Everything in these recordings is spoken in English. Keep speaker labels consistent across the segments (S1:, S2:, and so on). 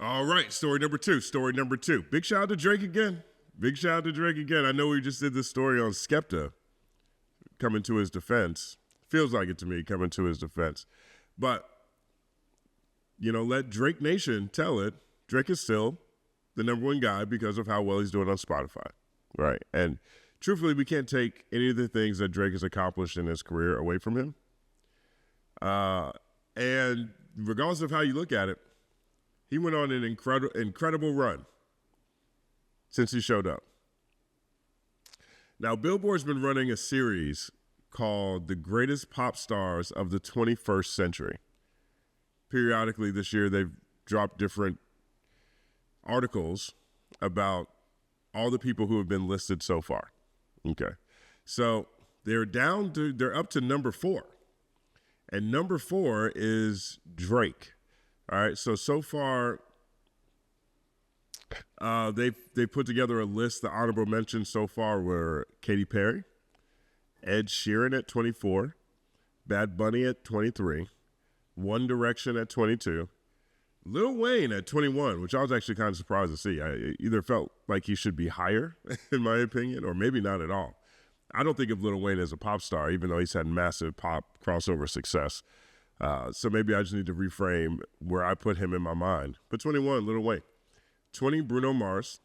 S1: All right, story number two. Story number two. Big shout out to Drake again. Big shout out to Drake again. I know we just did this story on Skepta coming to his defense. Feels like it to me, coming to his defense. But, let Drake Nation tell it. Drake is still the number one guy because of how well he's doing on Spotify. Right. And truthfully, we can't take any of the things that Drake has accomplished in his career away from him. And regardless of how you look at it, he went on an incredible run since he showed up. Now, Billboard's been running a series called The Greatest Pop Stars of the 21st Century. Periodically this year, they've dropped different articles about all the people who have been listed so far. Okay. So they're up to number 4. And number 4 is Drake. All right. So far, they put together a list. The honorable mentions so far were Katy Perry, Ed Sheeran at 24, Bad Bunny at 23, One Direction at 22, Lil Wayne at 21, which I was actually kind of surprised to see. I either felt like he should be higher, in my opinion, or maybe not at all. I don't think of Lil Wayne as a pop star, even though he's had massive pop crossover success. So maybe I just need to reframe where I put him in my mind. But 21, Lil Wayne. 20, Bruno Mars.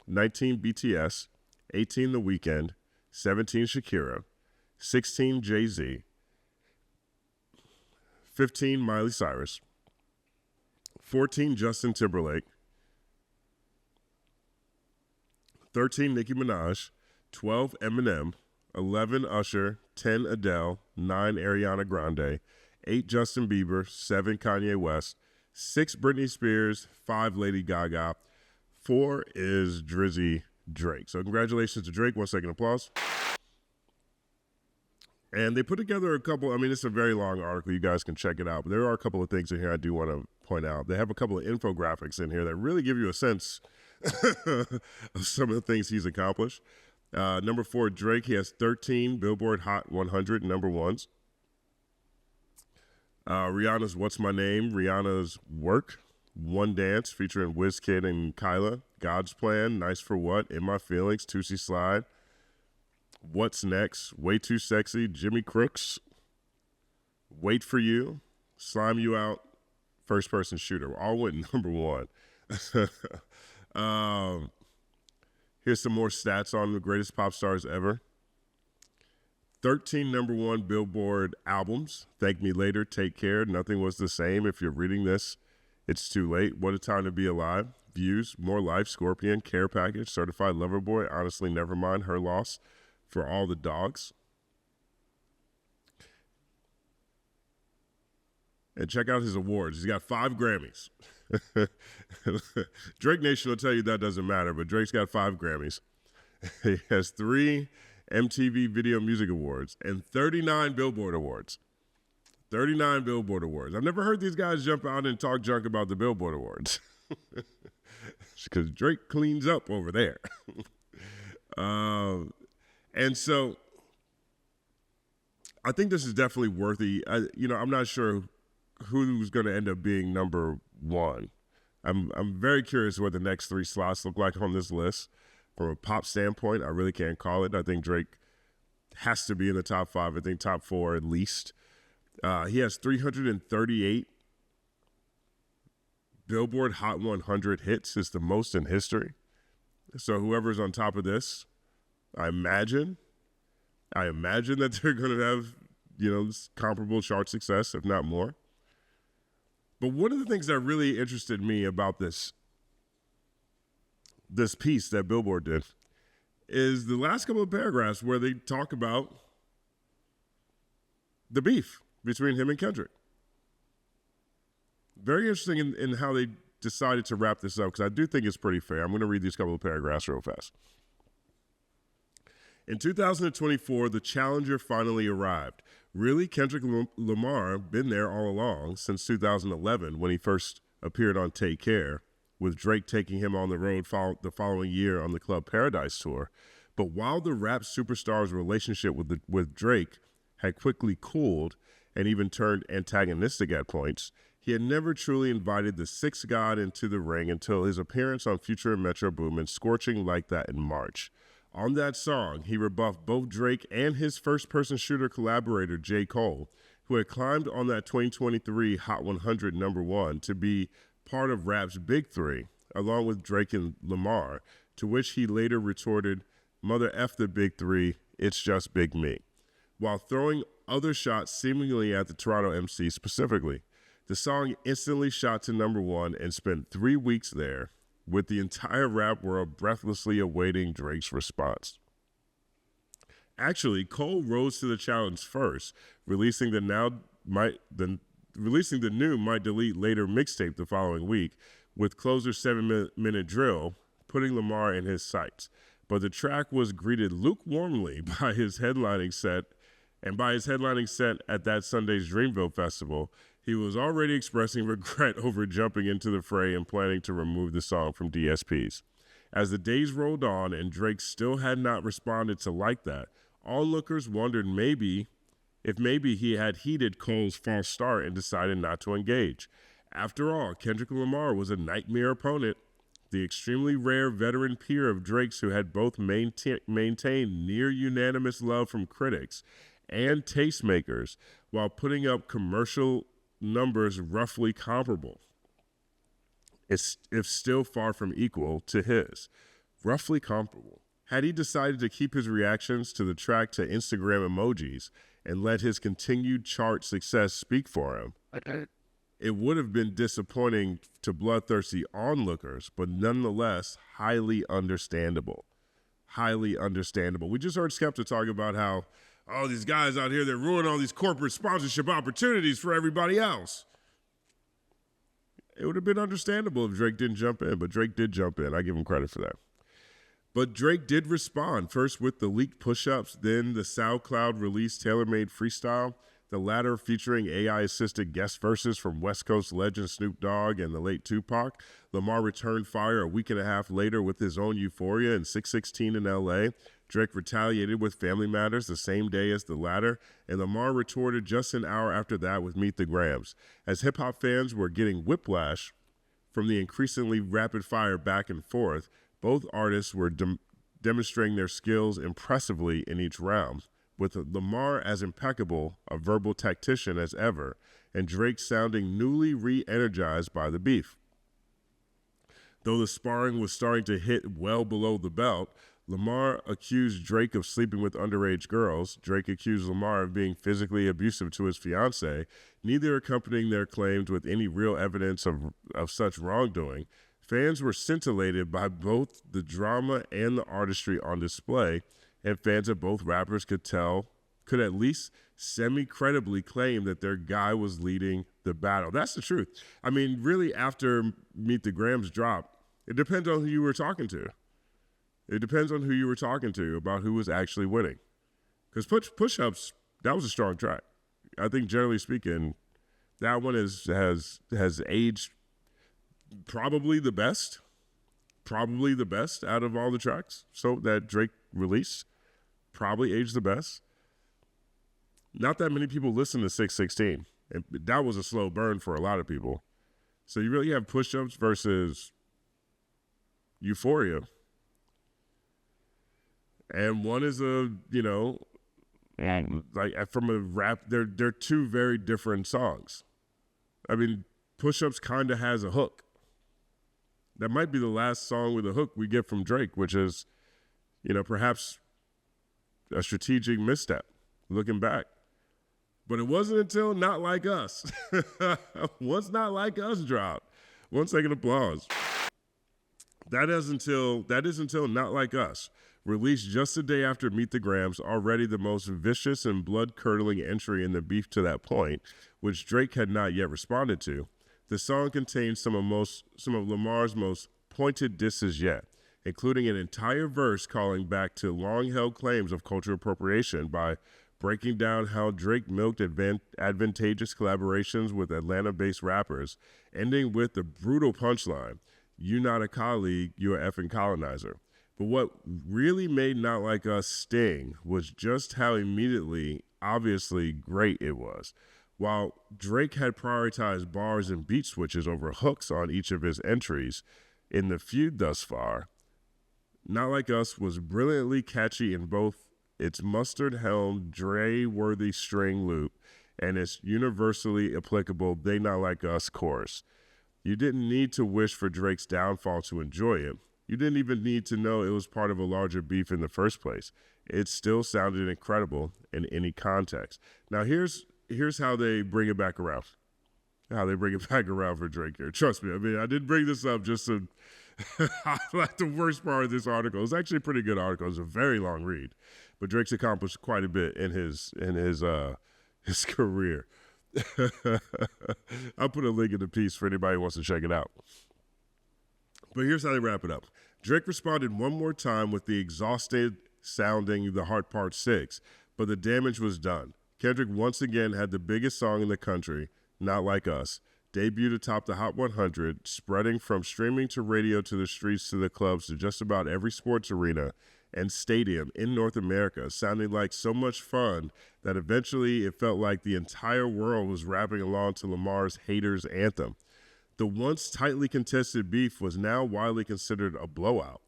S1: 19, BTS. 18, The Weeknd. 17, Shakira. 16, Jay-Z. 15, Miley Cyrus. 14, Justin Timberlake. 13, Nicki Minaj. 12, Eminem. 11, Usher. 10, Adele. 9, Ariana Grande. 8, Justin Bieber. 7, Kanye West. 6, Britney Spears. 5, Lady Gaga. 4 is Drizzy Drake. So congratulations to Drake. 1 second applause. And they put together a couple, it's a very long article. You guys can check it out. But there are a couple of things in here I do want to point out. They have a couple of infographics in here that really give you a sense of some of the things he's accomplished. Number 4, Drake. He has 13 Billboard Hot 100 number ones. Rihanna's What's My Name. Rihanna's Work. One Dance featuring Wizkid and Kyla. God's Plan. Nice for What. In My Feelings. Tootsie Slide. What's Next? Way Too Sexy. Jimmy Crooks. Wait For You. Slime You Out. First Person Shooter. All went number 1. Here's some more stats on the greatest pop stars ever. 13 number 1 Billboard albums. Thank Me Later, Take Care, Nothing Was the Same. If you're reading this, it's too late. What a Time to Be Alive. Views, More Life, Scorpion, Care Package, Certified Lover Boy, Honestly Nevermind, Her Loss, For All the Dogs. And check out his awards. He's got 5 Grammys. Drake Nation will tell you that doesn't matter, but Drake's got 5 Grammys. He has 3 MTV Video Music Awards and 39 Billboard Awards. 39 Billboard Awards. I've never heard these guys jump out and talk junk about the Billboard Awards. Because Drake cleans up over there. And so I think this is definitely worthy. I'm not sure who's going to end up being number 1. I'm very curious what the next 3 slots look like on this list. From a pop standpoint, I really can't call it. I think Drake has to be in the top 5. I think top 4 at least. He has 338 Billboard Hot 100 hits. It's the most in history. So whoever's on top of this, I imagine that they're going to have, comparable chart success, if not more. But one of the things that really interested me about this piece that Billboard did is the last couple of paragraphs where they talk about the beef between him and Kendrick. Very interesting in how they decided to wrap this up, because I do think it's pretty fair. I'm going to read these couple of paragraphs real fast. In 2024, the challenger finally arrived. Really, Kendrick Lamar been there all along since 2011 when he first appeared on Take Care, with Drake taking him on the road the following year on the Club Paradise tour. But while the rap superstar's relationship with Drake had quickly cooled and even turned antagonistic at points, He had never truly invited the sixth god into the ring until his appearance on Future and Metro Boomin' Scorching Like That in March. On that song, he rebuffed both Drake and his first-person shooter collaborator, J. Cole, who had climbed on that 2023 Hot 100 #1 to be part of rap's Big Three, along with Drake and Lamar, to which he later retorted, "Mother F the Big Three, it's just Big Me," while throwing other shots seemingly at the Toronto MC specifically. The song instantly shot to #1 and spent 3 weeks there, with the entire rap world breathlessly awaiting Drake's response. Actually, Cole rose to the challenge first, releasing the new Might Delete Later mixtape the following week, with closer 7-minute drill, putting Lamar in his sights. But the track was greeted lukewarmly by his headlining set, and by his headlining set at that Sunday's Dreamville Festival, he was already expressing regret over jumping into the fray and planning to remove the song from DSPs. As the days rolled on and Drake still had not responded to Like That, onlookers wondered if maybe he had heeded Cole's false start and decided not to engage. After all, Kendrick Lamar was a nightmare opponent, the extremely rare veteran peer of Drake's who had both maintained near unanimous love from critics and tastemakers while putting up commercial numbers roughly comparable, if still far from equal to his. Roughly comparable. Had he decided to keep his reactions to the track to Instagram emojis and let his continued chart success speak for him, it would have been disappointing to bloodthirsty onlookers, but nonetheless highly understandable. Highly understandable. We just heard Skepta talk about how, oh, these guys out here, they're ruining all these corporate sponsorship opportunities for everybody else. It would have been understandable if Drake didn't jump in, but Drake did jump in. I give him credit for that. But Drake did respond, first with the leaked push-ups, then the SoundCloud release tailor-made freestyle, the latter featuring AI-assisted guest verses from West Coast legend Snoop Dogg and the late Tupac. Lamar returned fire a week and a half later with his own Euphoria and 616 in L.A. Drake retaliated with Family Matters the same day as the latter, and Lamar retorted just an hour after that with Meet the Grams. As hip-hop fans were getting whiplash from the increasingly rapid-fire back and forth, both artists were demonstrating their skills impressively in each round, with Lamar as impeccable a verbal tactician as ever, and Drake sounding newly re-energized by the beef. Though the sparring was starting to hit well below the belt, Lamar accused Drake of sleeping with underage girls. Drake accused Lamar of being physically abusive to his fiancée, neither accompanying their claims with any real evidence of such wrongdoing. Fans were scintillated by both the drama and the artistry on display, and fans of both rappers could at least semi-credibly claim that their guy was leading the battle. That's the truth. I mean, really, after Meet the Grams drop, it depends on who you were talking to. It depends on who you were talking to about who was actually winning. Because Push-Ups, that was a strong track. I think, generally speaking, that one has aged probably the best out of all the tracks. So that Drake released probably aged the best. Not that many people listen to 616, and that was a slow burn for a lot of people. So you really have Push-Ups versus Euphoria. And one is like from a rap, they're two very different songs. I mean, Push-Ups kind of has a hook. That might be the last song with a hook we get from Drake, which is, perhaps a strategic misstep, looking back. But it wasn't until Not Like Us. Once Not Like Us dropped. 1 second applause. That is until Not Like Us, released just a day after Meet the Grams, already the most vicious and blood-curdling entry in the beef to that point, which Drake had not yet responded to. The song contains some of Lamar's most pointed disses yet, including an entire verse calling back to long-held claims of cultural appropriation by breaking down how Drake milked advantageous collaborations with Atlanta-based rappers, ending with the brutal punchline, "You not a colleague, you're an effing colonizer." But what really made Not Like Us sting was just how immediately, obviously great it was. While Drake had prioritized bars and beat switches over hooks on each of his entries in the feud thus far, Not Like Us was brilliantly catchy in both its mustard-helm, Dre-worthy string loop and its universally applicable They Not Like Us chorus. You didn't need to wish for Drake's downfall to enjoy it. You didn't even need to know it was part of a larger beef in the first place. It still sounded incredible in any context. Now here's how they bring it back around. How they bring it back around for Drake here. Trust me, I mean, I didn't bring this up just to highlight the worst part of this article. It's actually a pretty good article. It's a very long read, but Drake's accomplished quite a bit in his career. I'll put a link in the piece for anybody who wants to check it out. But here's how they wrap it up. Drake responded one more time with the exhausted sounding The Heart Part 6, but the damage was done. Kendrick once again had the biggest song in the country, Not Like Us, debuted atop the Hot 100, spreading from streaming to radio to the streets to the clubs to just about every sports arena and stadium in North America, sounding like so much fun that eventually it felt like the entire world was rapping along to Lamar's Haters anthem. The once tightly contested beef was now widely considered a blowout.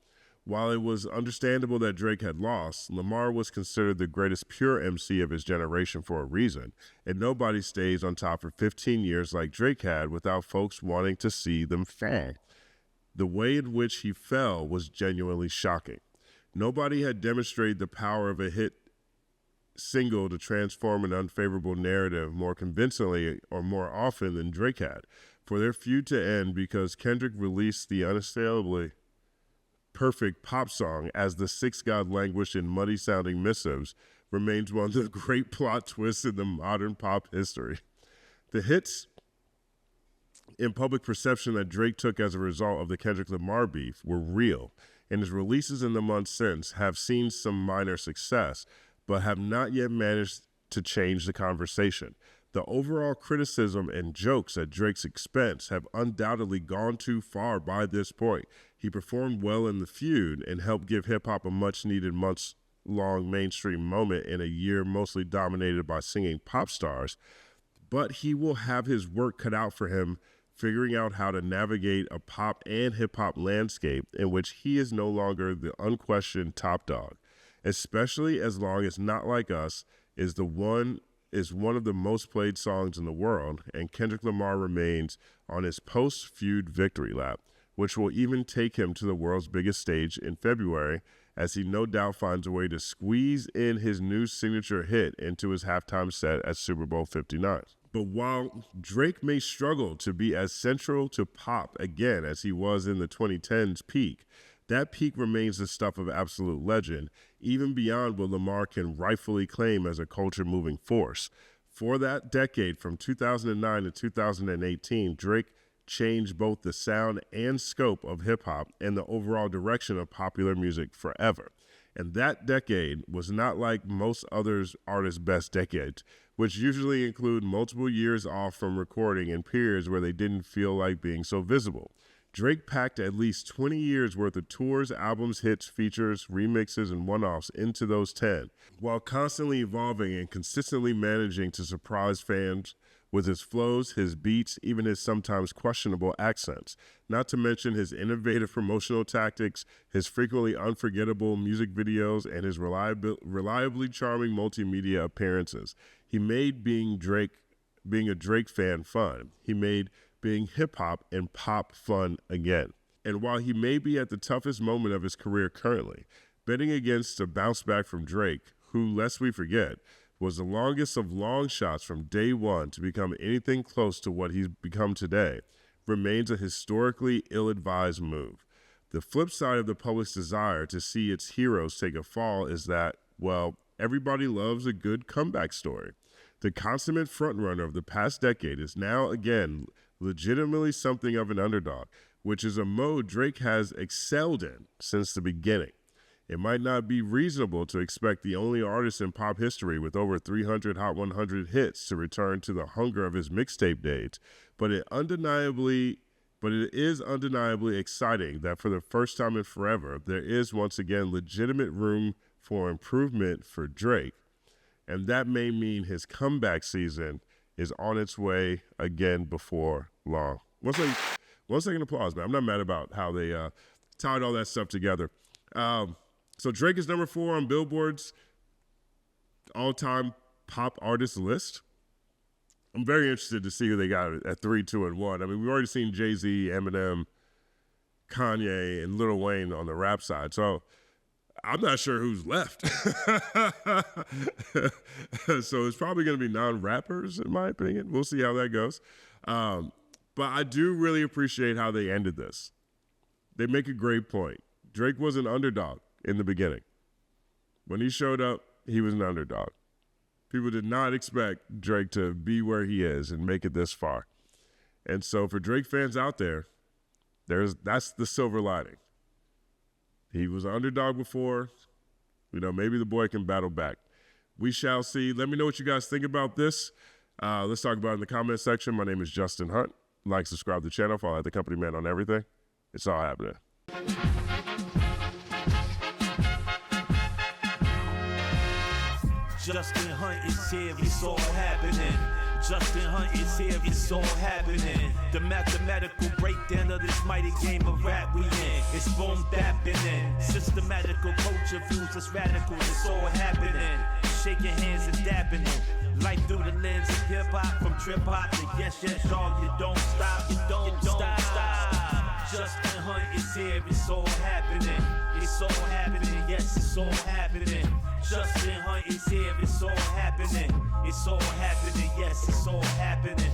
S1: While it was understandable that Drake had lost, Lamar was considered the greatest pure MC of his generation for a reason, and nobody stays on top for 15 years like Drake had without folks wanting to see them fall. The way in which he fell was genuinely shocking. Nobody had demonstrated the power of a hit single to transform an unfavorable narrative more convincingly or more often than Drake had. For their feud to end because Kendrick released the unassailably perfect pop song as the Six God languished in muddy-sounding missives remains one of the great plot twists in the modern pop history. The hits in public perception that Drake took as a result of the Kendrick Lamar beef were real, and his releases in the months since have seen some minor success, but have not yet managed to change the conversation. The overall criticism and jokes at Drake's expense have undoubtedly gone too far by this point. He performed well in the feud and helped give hip-hop a much-needed months-long mainstream moment in a year mostly dominated by singing pop stars, but he will have his work cut out for him figuring out how to navigate a pop and hip-hop landscape in which he is no longer the unquestioned top dog, especially as long as Not Like Us is one of the most played songs in the world, and Kendrick Lamar remains on his post-feud victory lap, which will even take him to the world's biggest stage in February, as he no doubt finds a way to squeeze in his new signature hit into his halftime set at Super Bowl 59. But while Drake may struggle to be as central to pop again as he was in the 2010s peak, that peak remains the stuff of absolute legend, even beyond what Lamar can rightfully claim as a culture-moving force. For that decade, from 2009 to 2018, Drake changed both the sound and scope of hip-hop and the overall direction of popular music forever. And that decade was not like most others artists' best decades, which usually include multiple years off from recording and periods where they didn't feel like being so visible. Drake packed at least 20 years worth of tours, albums, hits, features, remixes, and one-offs into those 10, while constantly evolving and consistently managing to surprise fans with his flows, his beats, even his sometimes questionable accents, not to mention his innovative promotional tactics, his frequently unforgettable music videos, and his reliably charming multimedia appearances. He made being a Drake fan fun. He made being hip-hop and pop fun again. And while he may be at the toughest moment of his career currently, betting against a bounce back from Drake, who, lest we forget, was the longest of long shots from day one to become anything close to what he's become today, remains a historically ill-advised move. The flip side of the public's desire to see its heroes take a fall is that, well, everybody loves a good comeback story. The consummate frontrunner of the past decade is now, again, legitimately something of an underdog, which is a mode Drake has excelled in since the beginning. It might not be reasonable to expect the only artist in pop history with over 300 Hot 100 hits to return to the hunger of his mixtape days, but it is undeniably exciting that for the first time in forever, there is once again legitimate room for improvement for Drake, and that may mean his comeback season is on its way again before long. One second applause, man. I'm not mad about how they tied all that stuff together. So Drake is number 4 on Billboard's all-time pop artist list. I'm very interested to see who they got at 3, 2, and 1. I mean, we've already seen Jay-Z, Eminem, Kanye, and Lil Wayne on the rap side. So I'm not sure who's left. So it's probably going to be non-rappers, in my opinion. We'll see how that goes. But I do really appreciate how they ended this. They make a great point. Drake was an underdog in the beginning. When he showed up, he was an underdog. People did not expect Drake to be where he is and make it this far. And so for Drake fans out there, that's the silver lining. He was an underdog before. You know, maybe the boy can battle back. We shall see. Let me know what you guys think about this. Let's talk about it in the comment section. My name is Justin Hunt. Like, subscribe to the channel. Follow the Company Man on everything. It's all happening.
S2: Justin Hunt is here, it's all happening. Justin Hunt is here, it's all happening. The mathematical breakdown of this mighty game of rap we in. It's boom bapping in. Systematical culture views us radical, it's all happening. Shaking hands and dapping it. Life through the lens of hip-hop, from trip-hop to yes, dog, you don't stop, you don't stop. Justin Hunt is here, it's all happening. It's all happening, yes, it's all happening. Justin Hunt is here, it's all happening. It's all happening, yes, it's all happening.